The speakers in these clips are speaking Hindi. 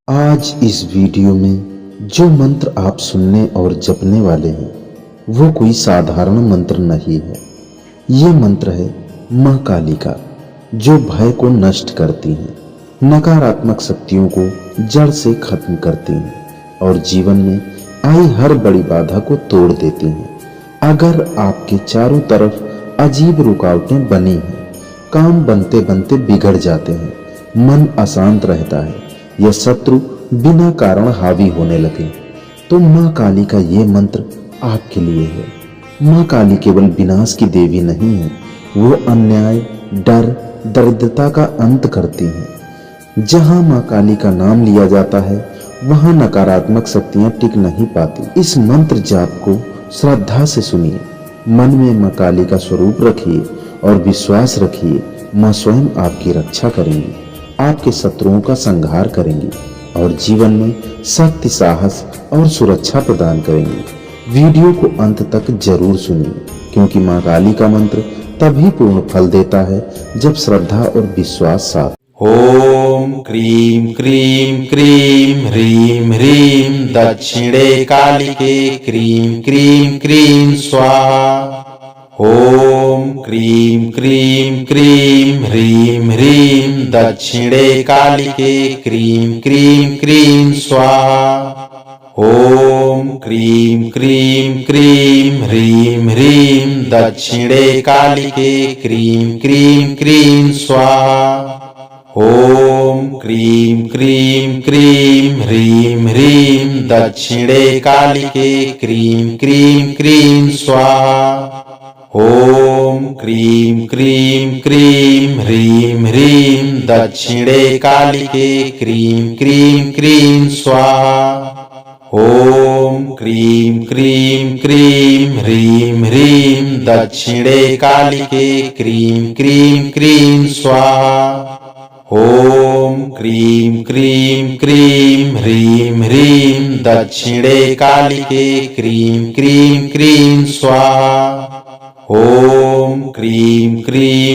आज इस वीडियो में जो मंत्र आप सुनने और जपने वाले हैं वो कोई साधारण मंत्र नहीं है। ये मंत्र है माँ काली का, जो भय को नष्ट करती हैं, नकारात्मक शक्तियों को जड़ से खत्म करती हैं और जीवन में आई हर बड़ी बाधा को तोड़ देती हैं। अगर आपके चारों तरफ अजीब रुकावटें बनी हैं, काम बनते बनते बिगड़ जाते हैं, मन अशांत रहता है या शत्रु बिना कारण हावी होने लगे, तो माँ काली का ये मंत्र आपके लिए है। माँ काली केवल विनाश की देवी नहीं है, वो अन्याय, डर, दरिद्रता का अंत करती हैं। जहाँ माँ काली का नाम लिया जाता है वहाँ नकारात्मक शक्तियाँ टिक नहीं पाती। इस मंत्र जाप को श्रद्धा से सुनिए, मन में माँ काली का स्वरूप रखिए और विश्वास रखिए, माँ स्वयं आपकी रक्षा करेंगी, आपके शत्रुओं का संहार करेंगी और जीवन में शक्ति, साहस और सुरक्षा प्रदान करेंगी। वीडियो को अंत तक जरूर सुनिए, क्योंकि माँ काली का मंत्र तभी पूर्ण फल देता है जब श्रद्धा और विश्वास साथ। ओम क्रीं क्रीं क्रीं ह्रीं ह्रीं दक्षिणे कालिके क्रीं क्रीं क्रीं स्वाहा। ओम क्रीं क्रीं क्रीं ह्रीं ह्रीं दक्षिणे कालिके क्रीं क्रीं क्रीं स्वाहा। ओम क्रीं क्रीं क्रीं ह्रीं ह्रीं दक्षिणे कालिके क्रीं क्रीं क्रीं स्वाहा। ओम क्रीं क्रीं क्रीं ह्रीं ह्रीं दक्षिणे कालिके क्रीं क्रीं क्रीं स्वाहा। ओम क्रीं क्रीं क्रीं ह्रीं ह्रीं दक्षिणे कालिके क्रीं क्रीं क्रीं स्वाहा। ओम क्रीं क्रीं क्रीं ह्रीं ह्रीं दक्षिणे कालिके क्रीं क्रीं क्रीं स्वाहा। ओम क्रीं क्रीं क्रीं ह्रीं ह्रीं दक्षिणे कालिके क्रीं क्रीं क्रीं स्वाहा। ओम क्रीं क्रीं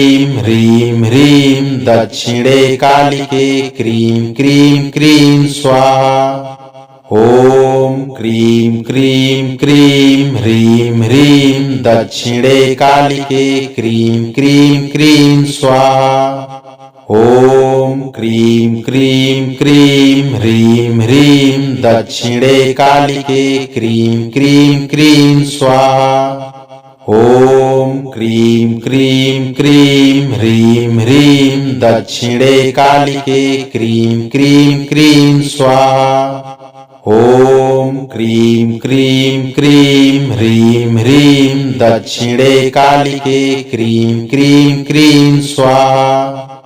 क्रीं ह्रीं ह्रीं दक्षिणे कालिके क्रीं क्रीं क्रीं स्वाहा। ओम क्रीं क्रीं क्रीं ह्रीं ह्रीं दक्षिणे कालिके क्रीं क्रीं क्रीं स्वाहा। ओम क्रीं क्रीं क्रीं ह्रीं ह्रीं दक्षिणे कालिके क्रीं क्रीं क्रीं स्वाहा। ओम क्रीं क्रीं क्रीं ह्रीं ह्रीं दक्षिणे कालिके क्रीं क्रीं क्रीं स्वाहा। ओम क्रीं क्रीं क्रीं ह्रीं ह्रीं दक्षिणे कालिके क्रीं क्रीं क्रीं स्वाहा।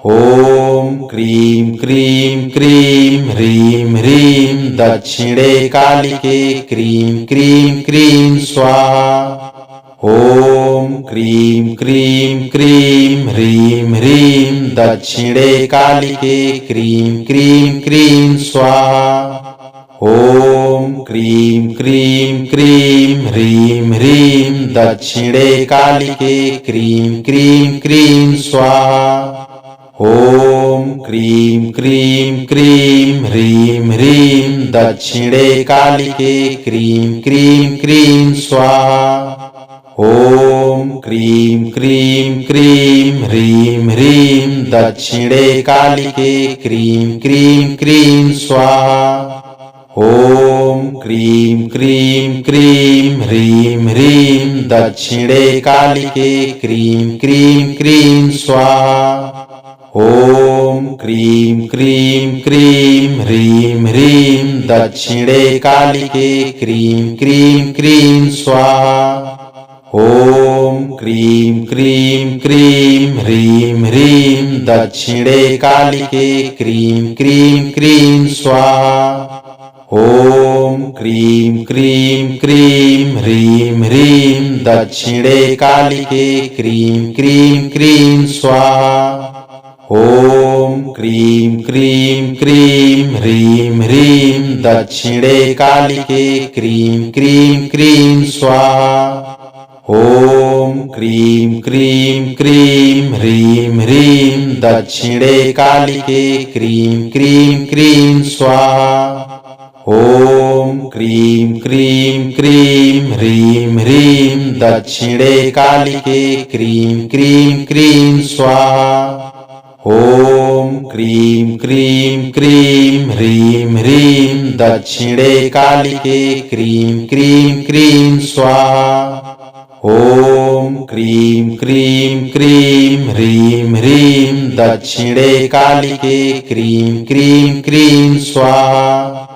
ओम क्रीं क्रीं क्रीं ह्रीं ह्रीं दक्षिणे कालिके क्रीं क्रीं क्रीं स्वाहा। ओम क्रीं क्रीं क्रीं ह्रीं ह्रीं दक्षिणे कालिके क्रीं क्रीं क्रीं स्वाहा। ओम क्रीं क्रीं क्रीं ह्रीं ह्रीं दक्षिणे कालिके क्रीं क्रीं क्रीं स्वाहा। ओम क्रीं क्रीं क्रीं ह्रीं ह्रीं दक्षिणे कालिके क्रीं क्रीं क्रीं स्वाहा। ओम क्रीं क्रीं क्रीं ह्रीं ह्रीं दक्षिणे कालिके क्रीं क्रीं क्रीं स्वाहा। ओम क्रीं क्रीं क्रीं ह्रीं ह्रीं दक्षिणे कालिके क्रीं क्रीं क्रीं स्वाहा। ओम क्रीं क्रीं क्रीं ह्रीं ह्रीं दक्षिणे कालिके क्रीं क्रीं क्रीं स्वाहा। ओम क्रीं क्रीं क्रीं ह्रीं ह्रीं दक्षिणे कालिके क्रीं क्रीं क्रीं स्वाहा। ओम क्रीं क्रीं क्रीं ह्रीं ह्रीं दक्षिणे कालिके क्रीं क्रीं क्रीं स्वाहा। ओम क्रीं क्रीं क्रीं ह्रीं ह्रीं दक्षिणे कालिके क्रीं क्रीं क्रीं स्वाहा। ॐ क्रीं क्रीं क्रीं ह्रीं ह्रीं दक्षिणे कालिके क्रीं क्रीं क्रीं स्वाहा। ॐ क्रीं क्रीं क्रीं ह्रीं ह्रीं दक्षिणे कालिके क्रीं क्रीं क्रीं स्वाहा। ॐ क्रीं क्रीं क्रीं ह्रीं ह्रीं दक्षिणे कालिके क्रीं क्रीं क्रीं स्वाहा। ॐ क्रीं क्रीं क्रीं ह्रीं ह्रीं दक्षिणे कालिके क्रीं क्रीं क्रीं स्वाहा।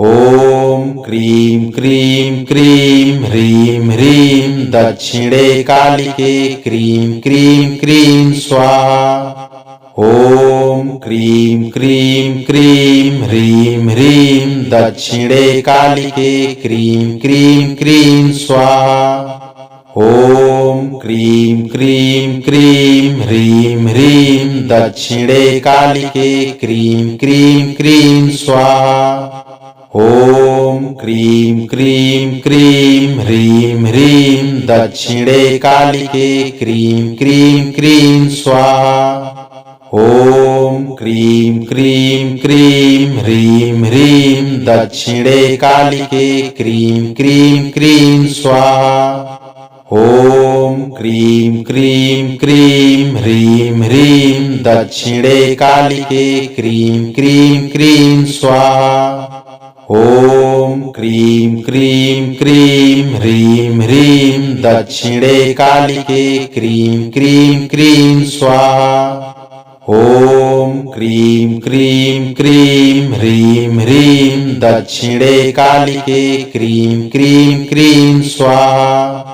ॐ क्रीं क्रीं क्रीं ह्रीं ह्रीं दक्षिणे कालिके क्रीं क्रीं क्रीं स्वाहा। ॐ क्रीं क्रीं क्रीं ह्रीं ह्रीं दक्षिणे कालिके क्रीं क्रीं क्रीं स्वाहा। ॐ क्रीं क्रीं क्रीं ह्रीं ह्रीं दक्षिणे कालिके क्रीं क्रीं क्रीं स्वाहा। ॐ क्रीं क्रीं क्रीं ह्रीं ह्रीं दक्षिणे कालिके क्रीं क्रीं क्रीं स्वाहा। ॐ क्रीं क्रीं क्रीं ह्रीं ह्रीं दक्षिणे कालिके क्रीं क्रीं क्रीं स्वाहा। ॐ क्रीं क्रीं क्रीं ह्रीं ह्रीं दक्षिणे कालिके क्रीं क्रीं क्रीं स्वाहा। ॐ क्रीं क्रीं क्रीं ह्रीं ह्रीं दक्षिणे कालिके क्रीं क्रीं क्रीं स्वाहा। ॐ क्रीं क्रीं क्रीं ह्रीं ह्रीं दक्षिणे कालिके क्रीं क्रीं क्रीं स्वाहा।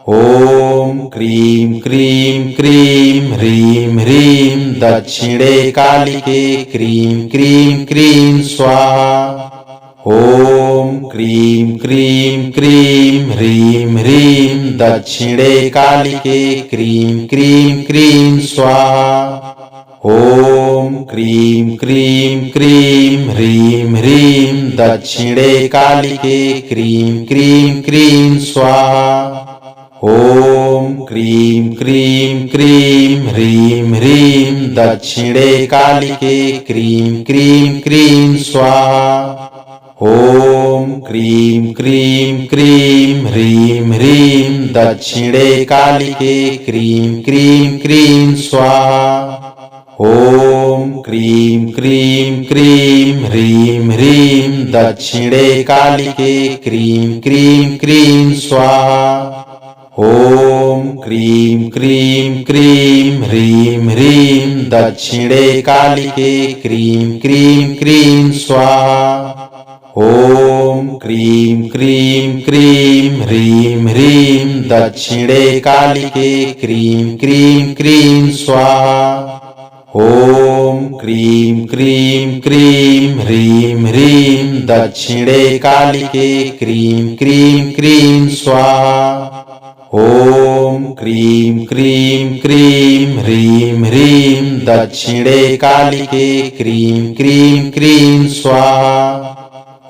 ॐ क्रीं क्रीं क्रीं ह्रीं ह्रीं दक्षिणे कालिके क्रीं क्रीं क्रीं स्वाहा। ॐ क्रीं क्रीं क्रीं ह्रीं ह्रीं दक्षिणे कालिके क्रीं क्रीं क्रीं स्वाहा। ॐ क्रीं क्रीं क्रीं ह्रीं ह्रीं दक्षिणे कालिके क्रीं क्रीं क्रीं स्वाहा। ॐ क्रीं क्रीं क्रीं ह्रीं ह्रीं दक्षिणे कालिके क्रीं क्रीं क्रीं स्वाहा। ॐ क्रीं क्रीं क्रीं ह्रीं ह्रीं दक्षिणे कालिके क्रीं क्रीं क्रीं स्वाहा। ॐ क्रीं क्रीं क्रीं ह्रीं ह्रीं दक्षिणे कालिके क्रीं क्रीं क्रीं स्वाहा। ॐ क्रीं क्रीं क्रीं ह्रीं ह्रीं दक्षिणे कालिके क्रीं क्रीं क्रीं स्वाहा। ॐ क्रीं क्रीं क्रीं ह्रीं ह्रीं दक्षिणे कालिके क्रीं क्रीं क्रीं स्वाहा। ॐ क्रीं क्रीं क्रीं ह्रीं ह्रीं दक्षिणे कालिके क्रीं क्रीं क्रीं स्वाहा। ॐ क्रीं क्रीं क्रीं ह्रीं ह्रीं दक्षिणे कालिके क्रीं क्रीं क्रीं स्वाहा।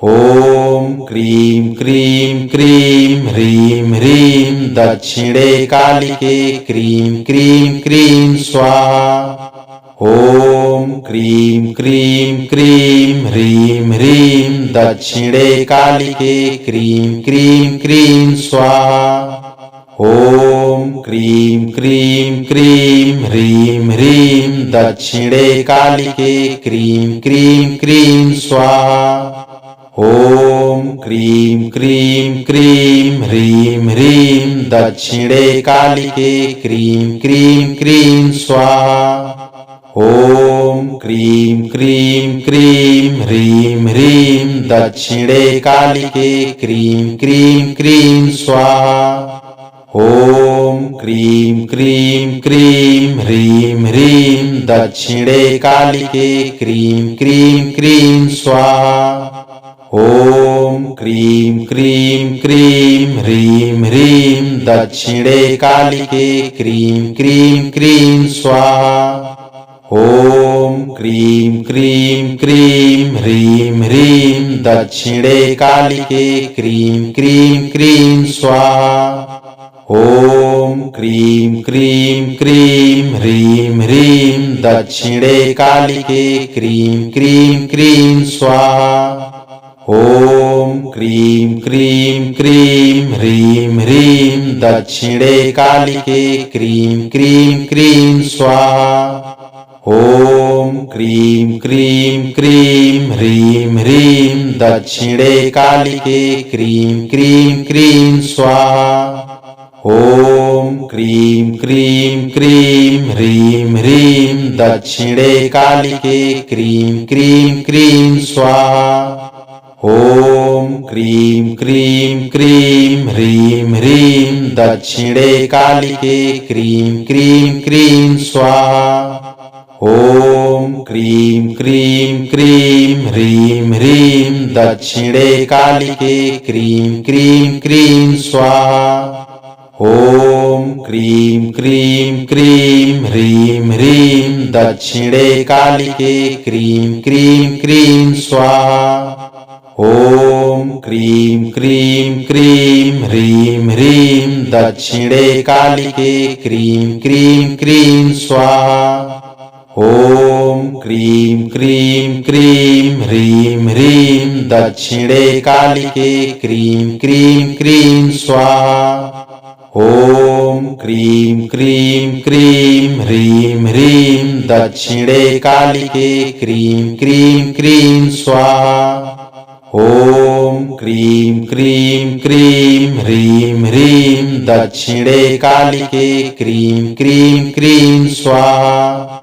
ॐ क्रीं क्रीं क्रीं ह्रीं ह्रीं दक्षिणे कालिके क्रीं क्रीं क्रीं स्वाहा। ॐ क्रीं क्रीं क्रीं ह्रीं ह्रीं दक्षिणे कालिके क्रीं क्रीं क्रीं स्वाहा। ॐ क्रीं क्रीं क्रीं ह्रीं ह्रीं दक्षिणे कालिके क्रीं क्रीं क्रीं स्वाहा। ॐ क्रीं क्रीं क्रीं ह्रीं ह्रीं दक्षिणे कालिके क्रीं क्रीं क्रीं स्वाहा। ॐ क्रीं क्रीं क्रीं ह्रीं ह्रीं दक्षिणे कालिके क्रीं क्रीं क्रीं स्वाहा। ॐ क्रीं क्रीं क्रीं ह्रीं ह्रीं दक्षिणे कालिके क्रीं क्रीं क्रीं स्वाहा। ॐ क्रीं क्रीं क्रीं ह्रीं ह्रीं दक्षिणे कालिके क्रीं क्रीं क्रीं स्वाहा। ॐ क्रीं क्रीं क्रीं ह्रीं ह्रीं दक्षिणे कालिके क्रीं क्रीं क्रीं स्वाहा। ॐ क्रीं क्रीं क्रीं ह्रीं ह्रीं दक्षिणे कालिके क्रीं क्रीं क्रीं स्वाहा। ॐ क्रीं क्रीं क्रीं ह्रीं ह्रीं दक्षिणे कालिके क्रीं क्रीं क्रीं स्वाहा। ॐ क्रीं क्रीं क्रीं ह्रीं ह्रीं दक्षिणे कालिके क्रीं क्रीं क्रीं स्वाहा। ॐ क्रीं क्रीं क्रीं ह्रीं ह्रीं दक्षिणे कालिके क्रीं क्रीं क्रीं स्वाहा। ॐ क्रीं क्रीं क्रीं ह्रीं ह्रीं दक्षिणे कालिके क्रीं क्रीं क्रीं स्वाहा। ॐ क्रीं क्रीं क्रीं ह्रीं ह्रीं दक्षिणे कालिके क्रीं क्रीं क्रीं स्वाहा। ॐ क्रीं क्रीं क्रीं ह्रीं ह्रीं दक्षिणे कालिके क्रीं क्रीं क्रीं स्वाहा। ॐ क्रीं क्रीं क्रीं ह्रीं ह्रीं दक्षिणे कालिके क्रीं क्रीं क्रीं स्वाहा। ॐ क्रीं क्रीं क्रीं ह्रीं ह्रीं दक्षिणे कालिके क्रीं क्रीं क्रीं स्वाहा। ॐ क्रीं क्रीं क्रीं ह्रीं ह्रीं दक्षिणे कालिके क्रीं क्रीं क्रीं स्वाहा। ॐ क्रीं क्रीं क्रीं ह्रीं ह्रीं दक्षिणे कालिके क्रीं क्रीं क्रीं स्वाहा।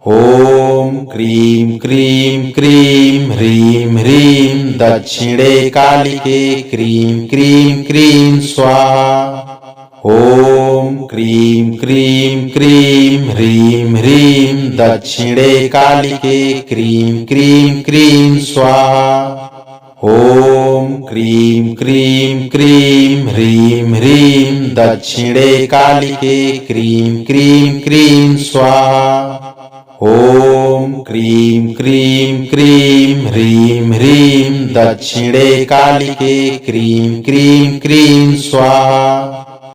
ॐ क्रीं क्रीं क्रीं ह्रीं ह्रीं दक्षिणे कालिके क्रीं क्रीं क्रीं स्वाहा। ॐ क्रीं क्रीं क्रीं ह्रीं ह्रीं दक्षिणे कालिके क्रीं क्रीं क्रीं स्वाहा। ॐ क्रीं क्रीं क्रीं ह्रीं ह्रीं दक्षिणे कालिके क्रीं क्रीं क्रीं स्वाहा। ॐ क्रीं क्रीं क्रीं ह्रीं ह्रीं दक्षिणे कालिके क्रीं क्रीं क्रीं स्वाहा।